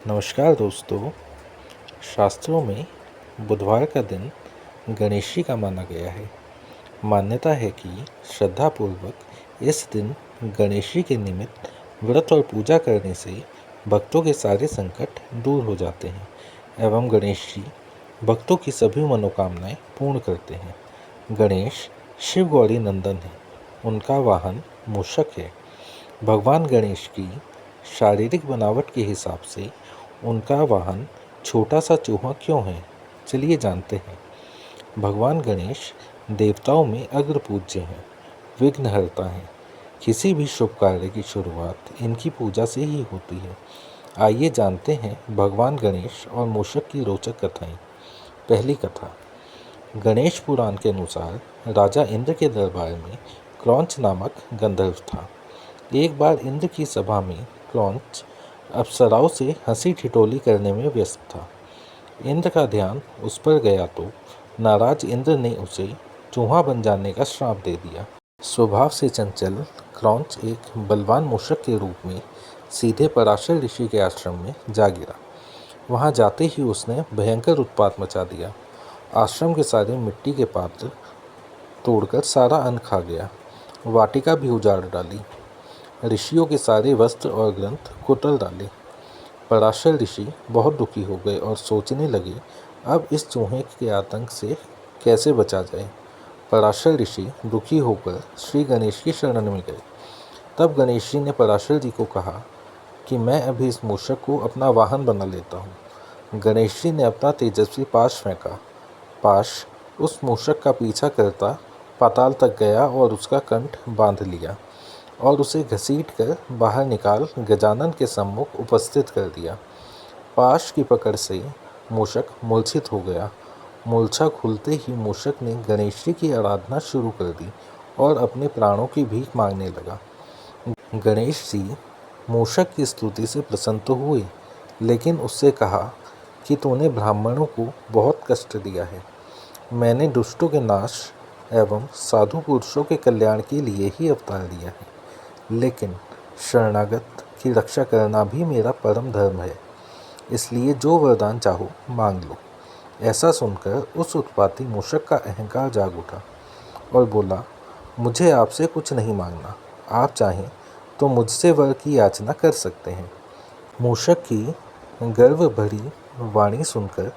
नमस्कार दोस्तों। शास्त्रों में बुधवार का दिन गणेश का माना गया है। मान्यता है कि श्रद्धापूर्वक इस दिन गणेश के निमित्त व्रत और पूजा करने से भक्तों के सारे संकट दूर हो जाते हैं एवं गणेश जी भक्तों की सभी मनोकामनाएं पूर्ण करते हैं। गणेश शिव गौरी नंदन है। उनका वाहन मूषक है। भगवान गणेश की शारीरिक बनावट के हिसाब से उनका वाहन छोटा सा चूहा क्यों है, चलिए जानते हैं। भगवान गणेश देवताओं में अग्र पूज्य हैं, विघ्नहर्ता हैं। किसी भी शुभ कार्य की शुरुआत इनकी पूजा से ही होती है। आइए जानते हैं भगवान गणेश और मूषक की रोचक कथाएं। पहली कथा। गणेश पुराण के अनुसार राजा इंद्र के दरबार में क्रौंच नामक गंधर्व था। एक बार इंद्र की सभा में क्रौंच अप्सराओं से हंसी ठिठोली करने में व्यस्त था। इंद्र का ध्यान उस पर गया तो नाराज इंद्र ने उसे चूहा बन जाने का श्राप दे दिया। स्वभाव से चंचल क्रौंच एक बलवान मूषक के रूप में सीधे पराशर ऋषि के आश्रम में जा गिरा। वहां जाते ही उसने भयंकर उत्पात मचा दिया। आश्रम के सारे मिट्टी के पात्र तोड़कर सारा अन्न खा गया। वाटिका भी उजाड़ डाली। ऋषियों के सारे वस्त्र और ग्रंथ कुतर डाले। पराशर ऋषि बहुत दुखी हो गए और सोचने लगे, अब इस चूहे के आतंक से कैसे बचा जाए। पराशर ऋषि दुखी होकर श्री गणेश की शरण में गए। तब गणेश जी ने पराशर जी को कहा कि मैं अभी इस मूषक को अपना वाहन बना लेता हूँ। गणेश जी ने अपना तेजस्वी पाश फेंका। पाश उस मूषक का पीछा करता पाताल तक गया और उसका कंठ बांध लिया और उसे घसीट कर बाहर निकाल गजानन के सम्मुख उपस्थित कर दिया। पाश की पकड़ से मूषक मूर्छित हो गया। मूर्छा खुलते ही मूषक ने गणेश जी की आराधना शुरू कर दी और अपने प्राणों की भीख मांगने लगा। गणेश जी मूषक की स्तुति से प्रसन्न तो हुए, लेकिन उससे कहा कि तूने ब्राह्मणों को बहुत कष्ट दिया है। मैंने दुष्टों के नाश एवं साधु पुरुषों के कल्याण के लिए ही अवतार लिया है, लेकिन शरणागत की रक्षा करना भी मेरा परम धर्म है। इसलिए जो वरदान चाहो मांग लो। ऐसा सुनकर उस उत्पाती मूषक का अहंकार जाग उठा और बोला, मुझे आपसे कुछ नहीं मांगना। आप चाहें तो मुझसे वर की याचना कर सकते हैं। मूषक की गर्व भरी वाणी सुनकर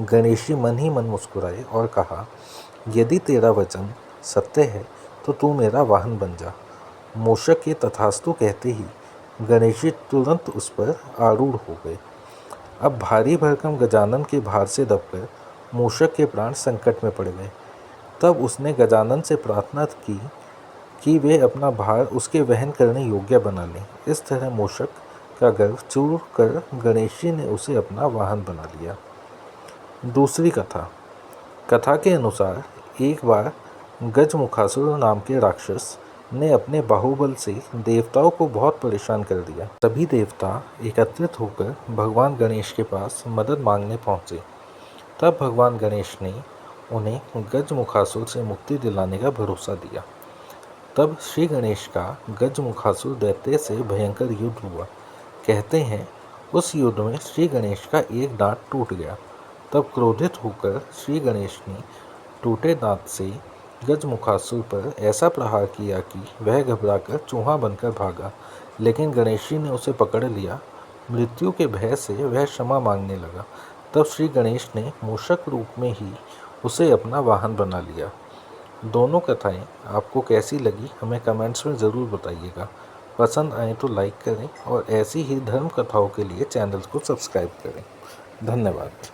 गणेश जी मन ही मन मुस्कुराए और कहा, यदि तेरा वचन सत्य है तो तू मेरा वाहन बन जा। मूषक के तथास्तु कहते ही गणेश जी तुरंत उस पर आरूढ़ हो गए। अब भारी भरकम गजानन के भार से दबकर मूषक के प्राण संकट में पड़ गए। तब उसने गजानन से प्रार्थना की कि वे अपना भार उसके वहन करने योग्य बना लें। इस तरह मूषक का गर्व चूर कर गणेश जी ने उसे अपना वाहन बना लिया। दूसरी कथा। कथा के अनुसार एक बार गजमुखासुर नाम के राक्षस ने अपने बाहुबल से देवताओं को बहुत परेशान कर दिया। सभी देवता एकत्रित होकर भगवान गणेश के पास मदद मांगने पहुंचे। तब भगवान गणेश ने उन्हें गजमुखासुर से मुक्ति दिलाने का भरोसा दिया। तब श्री गणेश का गजमुखासुर दैत्य से भयंकर युद्ध हुआ। कहते हैं उस युद्ध में श्री गणेश का एक दांत टूट गया। तब क्रोधित होकर श्री गणेश ने टूटे दांत से गजमुखासुर पर ऐसा प्रहार किया कि वह घबराकर चूहा बनकर भागा, लेकिन गणेश जी ने उसे पकड़ लिया। मृत्यु के भय से वह क्षमा मांगने लगा। तब श्री गणेश ने मूषक रूप में ही उसे अपना वाहन बना लिया। दोनों कथाएं आपको कैसी लगी हमें कमेंट्स में ज़रूर बताइएगा। पसंद आए तो लाइक करें और ऐसी ही धर्म कथाओं के लिए चैनल को सब्सक्राइब करें। धन्यवाद।